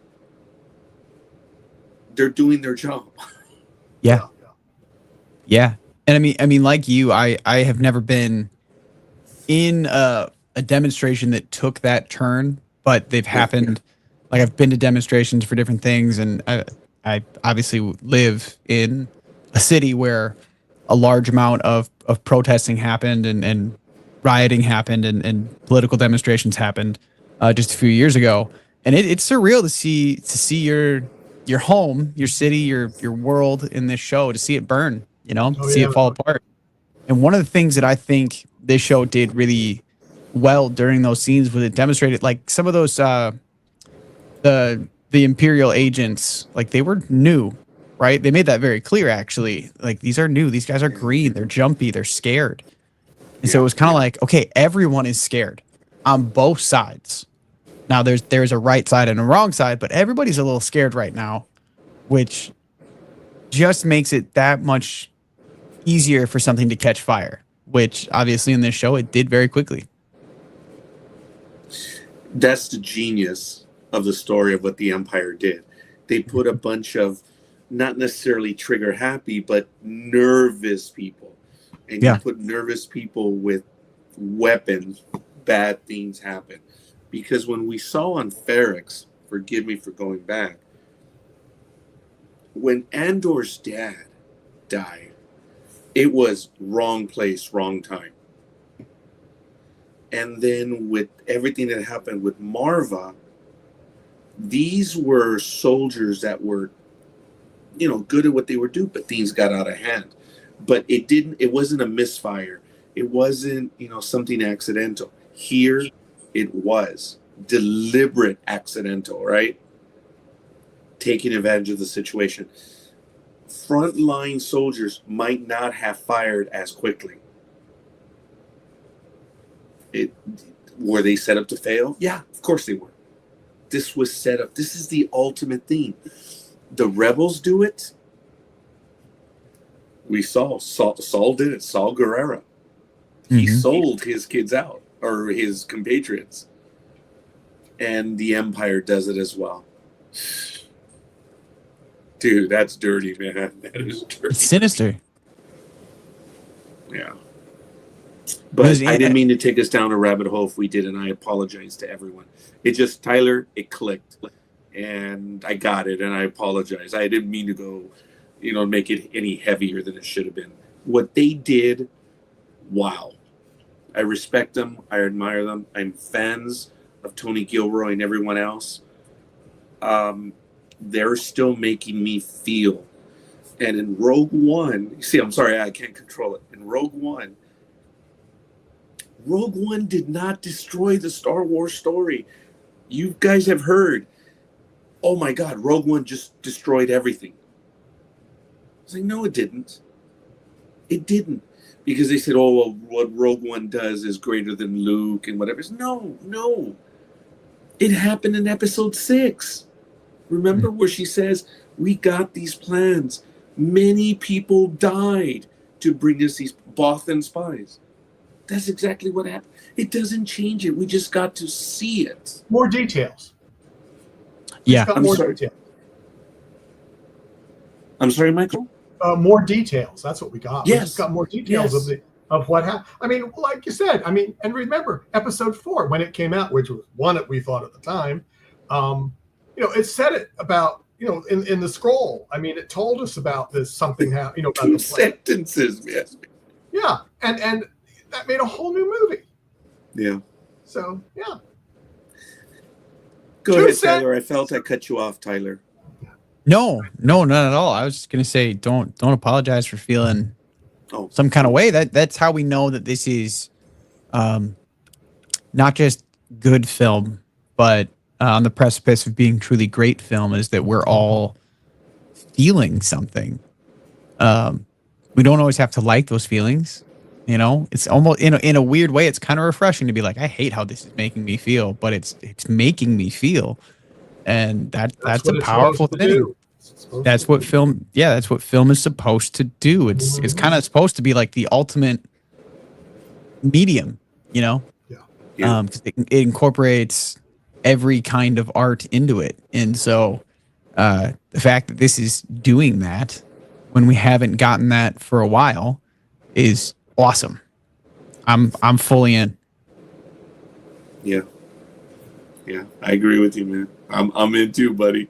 S1: they're doing their job.
S3: Yeah. Yeah. And I mean, like you, I have never been in a demonstration that took that turn, but they've happened. Like I've been to demonstrations for different things, and I obviously live in a city where a large amount of protesting happened and rioting happened and political demonstrations happened just a few years ago. And it's surreal to see your home, your city, your world in this show, to see it burn, see it fall apart. And one of the things that I think this show did really well during those scenes was it demonstrated, like, some of those the Imperial agents, like, they were new, right? They made that very clear, actually. Like, these are new. These guys are green. They're jumpy. They're scared. And so it was kind of like, okay, everyone is scared on both sides. Now there's a right side and a wrong side, but everybody's a little scared right now, which just makes it that much easier for something to catch fire, which obviously in this show it did very quickly.
S1: That's the genius of the story of what the Empire did. They put a bunch of not necessarily trigger happy, but nervous people. And you put nervous people with weapons, bad things happen. Because when we saw on Ferrex, forgive me for going back, when Andor's dad died, it was wrong place, wrong time. And then with everything that happened with Marva, these were soldiers that were, good at what they were doing, but things got out of hand. But it wasn't a misfire. It wasn't, something accidental. Here, it was deliberate accidental, right? Taking advantage of the situation. Frontline soldiers might not have fired as quickly. Were they set up to fail? Yeah, of course they were. This was set up. This is the ultimate theme. The rebels do it. We saw Saul did it. Saul Guerrero. He sold his kids out, or his compatriots. And the Empire does it as well. Dude, that's dirty, man. That is dirty.
S3: It's sinister.
S1: Yeah. But I didn't mean to take us down a rabbit hole if we did, and I apologize to everyone. It just, Tyler, it clicked. And I got it, and I apologize. I didn't mean to go, make it any heavier than it should have been. What they did, wow. I respect them. I admire them. I'm fans of Tony Gilroy and everyone else. They're still making me feel. And in Rogue One, I'm sorry, I can't control it. In Rogue One did not destroy the Star Wars story. You guys have heard, oh my God, Rogue One just destroyed everything. I was like, no, it didn't. It didn't. because they said, "Oh, well, what Rogue One does is greater than Luke and whatever." No, it happened in Episode 6. Remember where she says, "We got these plans. Many people died to bring us these Bothan spies." That's exactly what happened. It doesn't change it. We just got to see it.
S2: More details.
S3: Yeah.
S1: I'm sorry. I'm sorry, Michael.
S2: More details. That's what we got.
S1: Yes.
S2: We just got more details of what happened. I mean, like you said. I mean, and remember, Episode 4 when it came out, which was one that we thought at the time. It said it about in the scroll. I mean, it told us about this something happened. About
S1: 2
S2: the
S1: sentences, man.
S2: Yeah, and that made a whole new movie.
S1: Yeah.
S2: So yeah.
S1: Go ahead, Tyler. I felt I cut you off, Tyler.
S3: No, not at all. I was just gonna say, don't apologize for feeling some kind of way. That's how we know that this is not just good film, but on the precipice of being truly great film, is that we're all feeling something. We don't always have to like those feelings. It's almost in a weird way. It's kind of refreshing to be like, I hate how this is making me feel, but it's making me feel, and that's a powerful thing. That's what film. Yeah, that's what film is supposed to do. It's kind of supposed to be like the ultimate medium, Yeah. 'Cause it incorporates every kind of art into it, and so the fact that this is doing that when we haven't gotten that for a while is awesome. I'm fully in.
S1: Yeah, I agree with you, man. I'm in too, buddy.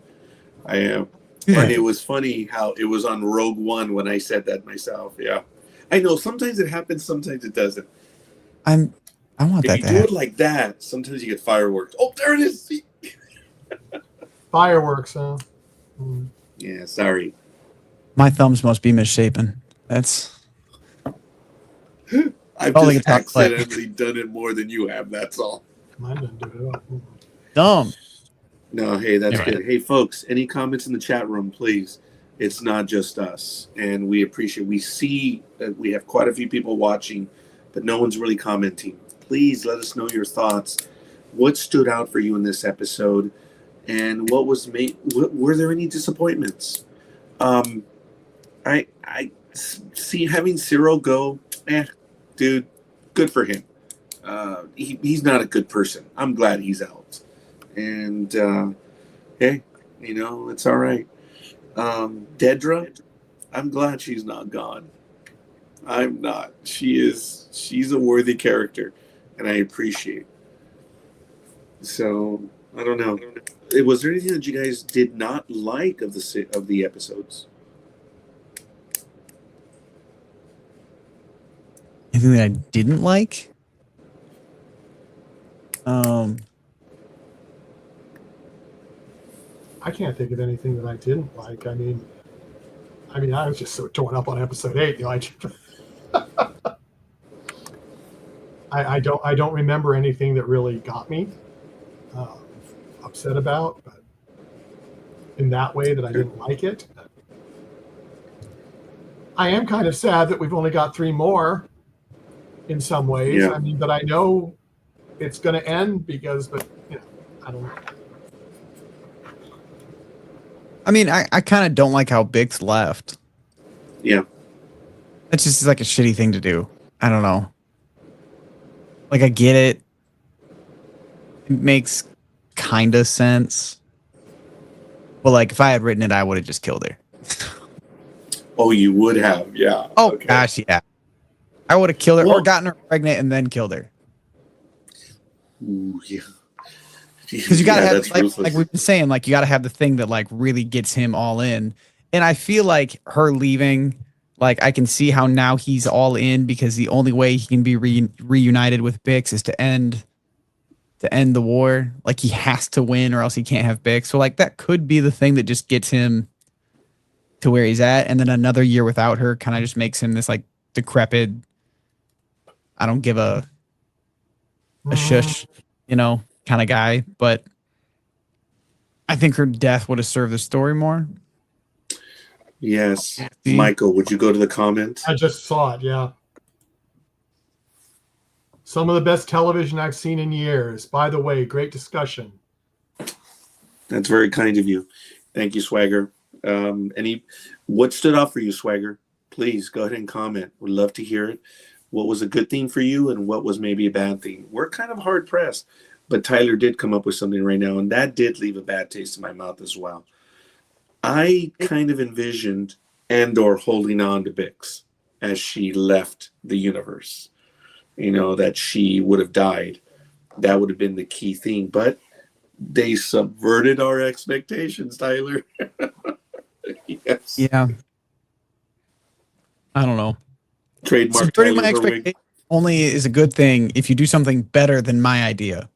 S1: I am. Yeah. And it was funny how it was on Rogue One when I said that myself. Yeah, I know. Sometimes it happens, sometimes it doesn't.
S3: I want that.
S1: If you do it like that, sometimes you get fireworks. Oh, there it is.
S2: Fireworks, huh?
S1: Yeah, sorry.
S3: My thumbs must be misshapen. That's.
S1: I've just accidentally done it more than you have. That's all.
S2: Mine didn't do it at all.
S3: Dumb.
S1: No, hey, that's good. Hey, folks, any comments in the chat room, please? It's not just us, and we appreciate. We see that we have quite a few people watching, but no one's really commenting. Please let us know your thoughts. What stood out for you in this episode, and what was made? Were there any disappointments? I see having Cyril go. Dude, good for him. He's not a good person. I'm glad he's out. And hey, it's all right. Dedra, I'm glad she's not gone. I'm not. She's a worthy character, and I appreciate. So I don't know. Was there anything that you guys did not like of the episodes?
S3: Anything that I didn't like?
S2: I can't think of anything that I didn't like. I mean, I was just so torn up on Episode 8. I don't remember anything that really got me upset about, but in that way that I didn't like it. I am kind of sad that we've only got 3 more. In some ways, I mean, but I know it's going to end but I don't know.
S3: I mean, I kind of don't like how Bix left.
S1: Yeah.
S3: It's just like a shitty thing to do. I don't know. Like, I get it. It makes kind of sense. But, like, if I had written it, I would have just killed her.
S1: Oh, you would have? Yeah.
S3: Oh, okay. Gosh, yeah. I would have killed her or gotten her pregnant and then killed her.
S1: Ooh, yeah.
S3: Because you gotta have, like we've been saying, like you gotta have the thing that like really gets him all in. And I feel like her leaving, like I can see how now he's all in because the only way he can be reunited with Bix is to end the war. Like he has to win or else he can't have Bix. So like that could be the thing that just gets him to where he's at. And then another year without her kind of just makes him this like decrepit, I don't give a shush, kind of guy. But I think her death would have served the story more.
S1: Yes. Michael, would you go to the comments?
S2: I just saw it, yeah. Some of the best television I've seen in years. By the way, great discussion.
S1: That's very kind of you. Thank you, Swagger. What stood out for you, Swagger? Please go ahead and comment. We'd love to hear it. What was a good thing for you and what was maybe a bad thing? We're kind of hard pressed, but Tyler did come up with something right now, and that did leave a bad taste in my mouth as well. I kind of envisioned Andor holding on to Bix as she left the universe. That she would have died. That would have been the key thing, but they subverted our expectations, Tyler. Yes.
S3: Yeah. I don't know.
S1: Trademark
S3: Subverting
S1: Tyler
S3: my
S1: Herwig.
S3: expectation only is a good thing if you do something better than my idea.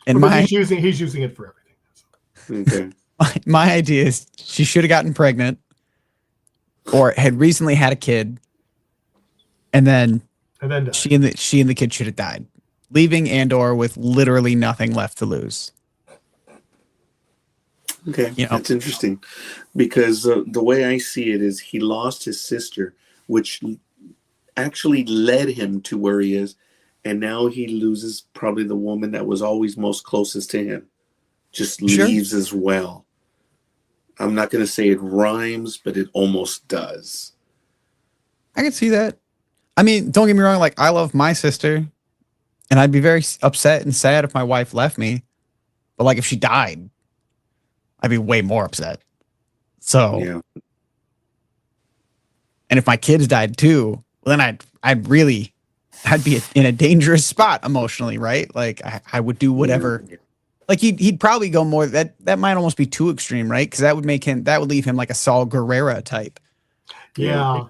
S3: And
S2: Because he's using it for everything.
S1: Okay.
S3: my idea is she should have gotten pregnant or had recently had a kid, and then
S2: died.
S3: she and the kid should have died, leaving Andor with literally nothing left to lose.
S1: Okay, that's interesting, because the way I see it is he lost his sister, which actually led him to where he is, and now he loses probably the woman that was always most closest to him. Just leaves as well. I'm not going to say it rhymes, but it almost does.
S3: I can see that. I mean, don't get me wrong. Like, I love my sister, and I'd be very upset and sad if my wife left me. But like, if she died, I'd be way more upset. So,
S1: yeah.
S3: And if my kids died too, well, then I'd be in a dangerous spot emotionally, right? Like, I would do whatever. Yeah. Like he'd probably go more that might almost be too extreme, right? Because that would leave him like a Saul Guerrero type.
S2: Yeah.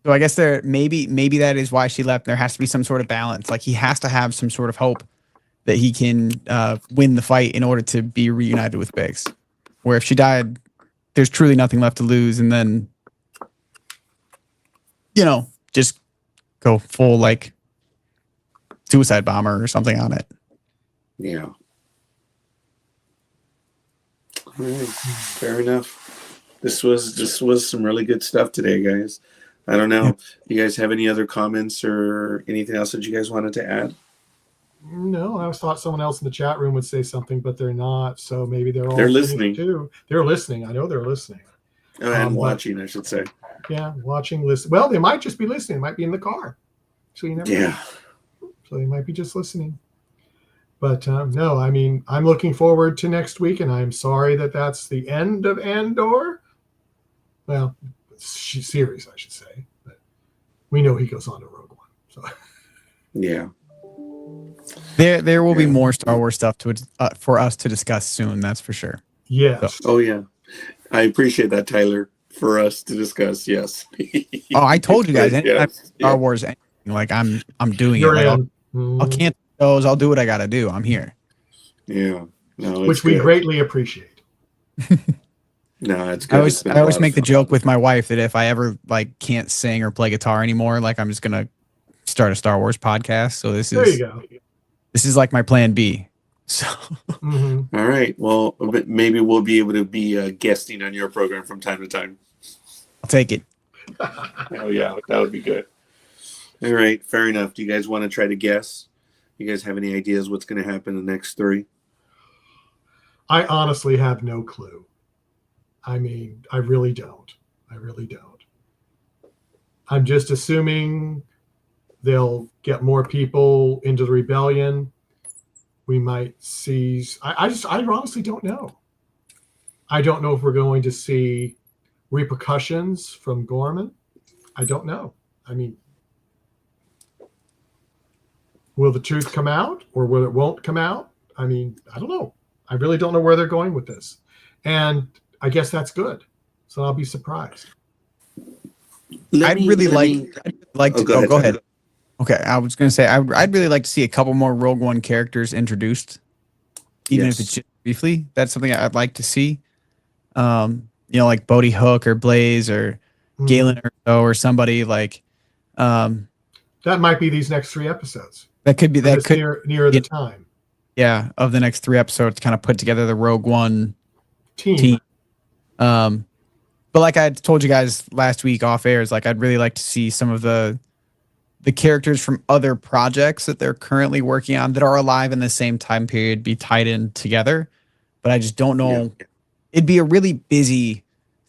S3: So I guess maybe that is why she left. There has to be some sort of balance. Like he has to have some sort of hope that he can win the fight in order to be reunited with Biggs. Where if she died, there's truly nothing left to lose, and then just go full like suicide bomber or something on it.
S1: Yeah. All right, fair enough. This was some really good stuff today, guys. I don't know. You guys have any other comments or anything else that you guys wanted to add?
S2: No, I thought someone else in the chat room would say something, but they're not. So maybe they're
S1: listening
S2: too. They're listening. I know they're listening.
S1: And watching, I should say.
S2: Yeah, watching, listen. Well, they might just be listening. They might be in the car. So you never know. So they might be just listening. But no, I mean, I'm looking forward to next week, and I'm sorry that that's the end of Andor. Well, series, I should say. But we know he goes on to Rogue One. So
S1: yeah,
S3: there will be more Star Wars stuff for us to discuss soon. That's for sure.
S2: Yes.
S1: So. Oh yeah, I appreciate that, Tyler. For us to discuss, yes.
S3: Oh, I told you guys, Star Wars, anything, like I'm doing
S2: You're
S3: it. Like, I'll cancel those. I'll do what I got to do. I'm here.
S1: Yeah, no,
S2: which we greatly appreciate.
S1: No, it's good.
S3: I always make the joke with my wife that if I ever like can't sing or play guitar anymore, like I'm just gonna start a Star Wars podcast. So
S2: there you go.
S3: This is like my plan B. So
S1: all right, well, maybe we'll be able to be guesting on your program from time to time.
S3: I'll take it.
S1: Oh yeah, that would be good. All right, fair enough. Do you guys want to try to guess? You guys have any ideas what's going to happen in the next 3?
S2: I honestly have no clue. I mean, I really don't. I'm just assuming they'll get more people into the rebellion. We might see. I honestly don't know. I don't know if we're going to see repercussions from Gorman. I don't know. I mean, will the truth come out or will it won't come out? I mean, I don't know. I really don't know where they're going with this. And I guess that's good. So I'll be surprised.
S3: I'd really like to go ahead. Okay, I was going to say I'd really like to see a couple more Rogue One characters introduced, even if it's just briefly. That's something I'd like to see. Like Bodhi Hook or Blaze or Galen or somebody like.
S2: That might be these next 3 episodes.
S3: That could be
S2: near the time.
S3: Yeah, of the next 3 episodes, kind of put together the Rogue One team. But like I told you guys last week off air, is like I'd really like to see some of the the characters from other projects that they're currently working on that are alive in the same time period be tied in together. But I just don't know.
S1: Yeah.
S3: It'd be a really busy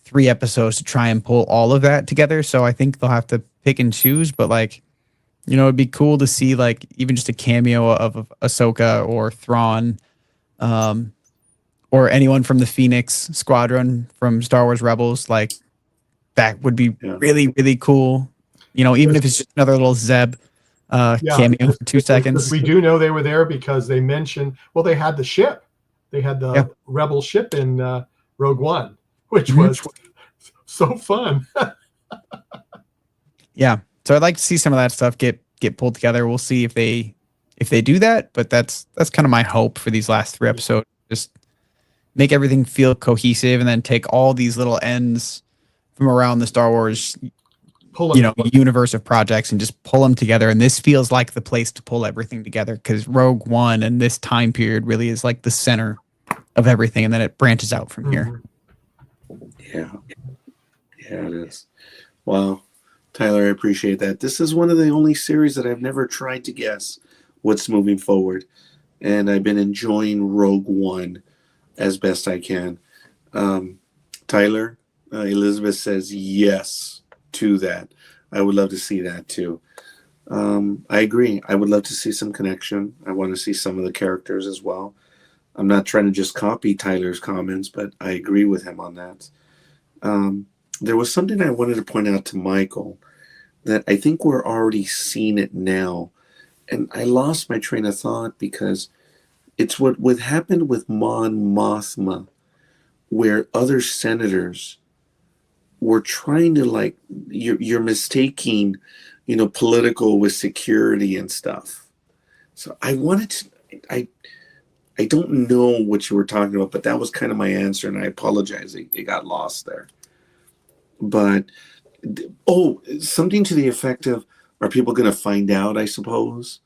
S3: 3 episodes to try and pull all of that together. So I think they'll have to pick and choose. But like, it'd be cool to see like even just a cameo of Ahsoka or Thrawn, or anyone from the Phoenix Squadron from Star Wars Rebels. Like that would be really, really cool. Even if it's just another little Zeb cameo for 2 seconds.
S2: We do know they were there because they mentioned, they had the ship. They had the Rebel ship in Rogue One, which was so fun.
S3: Yeah. So I'd like to see some of that stuff get pulled together. We'll see if they do that, but that's kind of my hope for these last 3 episodes. Just make everything feel cohesive and then take all these little ends from around the Star Wars universe of projects and just pull them together. And this feels like the place to pull everything together because Rogue One and this time period really is like the center of everything, and then it branches out from here.
S1: Yeah, it is. Wow, Tyler, I appreciate that. This is one of the only series that I've never tried to guess what's moving forward, and I've been enjoying Rogue One as best I can. Tyler, Elizabeth says yes to that. I would love to see that too. I agree. I would love to see some connection. I want to see some of the characters as well. I'm not trying to just copy Tyler's comments, but I agree with him on that. There was something I wanted to point out to Michael that I think we're already seeing it now. And I lost my train of thought because it's what happened with Mon Mothma, where other senators were trying to like, you're mistaking, political with security and stuff. So I wanted to, I don't know what you were talking about, but that was kind of my answer, and I apologize. It got lost there. But, something to the effect of, are people going to find out, I suppose?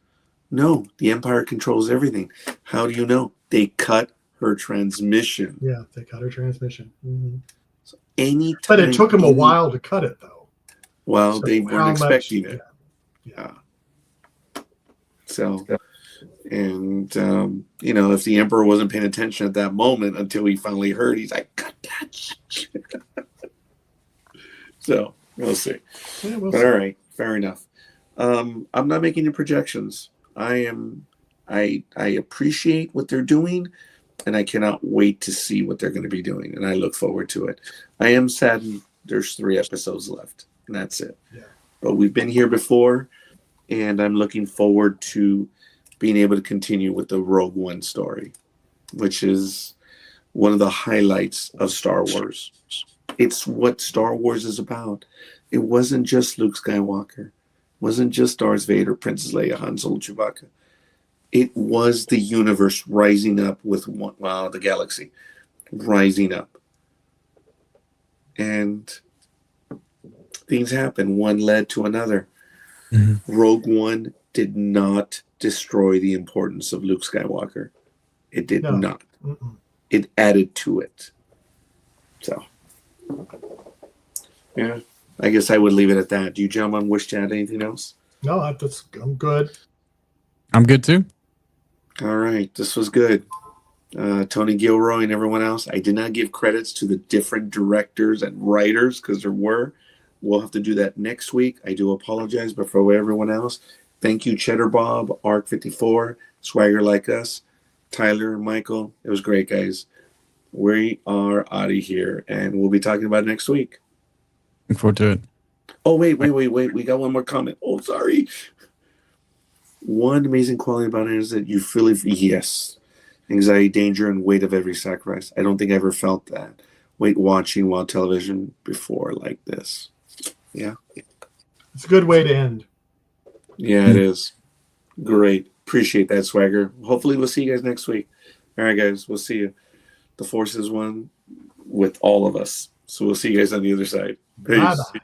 S1: No, the Empire controls everything. How do you know? They cut her transmission.
S2: Yeah, they cut her transmission. Mm-hmm.
S1: So anytime,
S2: but it took them a while to cut it, though.
S1: Well, so they weren't expecting it. Yeah. So... And, if the Emperor wasn't paying attention at that moment until he finally heard, he's like, cut that. So we'll see. Yeah, all right, fair enough. I'm not making any projections. I appreciate what they're doing, and I cannot wait to see what they're going to be doing, and I look forward to it. I am saddened there's 3 episodes left, and that's it. Yeah. But we've been here before, and I'm looking forward to being able to continue with the Rogue One story, which is one of the highlights of Star Wars. It's what Star Wars is about. It wasn't just Luke Skywalker. It wasn't just Darth Vader, Princess Leia, Han Solo, Chewbacca. It was the universe rising up with the galaxy rising up. And things happen. One led to another. Mm-hmm. Rogue One did not destroy the importance of Luke Skywalker. It did not. Mm-mm. It added to it. So, yeah, I guess I would leave it at that. Do you gentlemen wish to add anything else?
S2: No, I'm good.
S3: I'm good too.
S1: All right, this was good. Tony Gilroy and everyone else. I did not give credits to the different directors and writers because there were. We'll have to do that next week. I do apologize, but for everyone else, thank you, Cheddar Bob, Arc54, Swagger Like Us, Tyler, Michael. It was great, guys. We are out of here, and we'll be talking about it next week.
S3: Looking forward to it.
S1: Oh, wait. We got one more comment. Oh, sorry. One amazing quality about it is that you feel it. Yes. Anxiety, danger, and weight of every sacrifice. I don't think I ever felt that. Weight watching while television before like this. Yeah.
S2: It's a good way to end.
S1: Yeah, it is. Great. Appreciate that, Swagger. Hopefully we'll see you guys next week. All right, guys. We'll see you. The Force is one with all of us. So we'll see you guys on the other side. Peace. Bye-bye.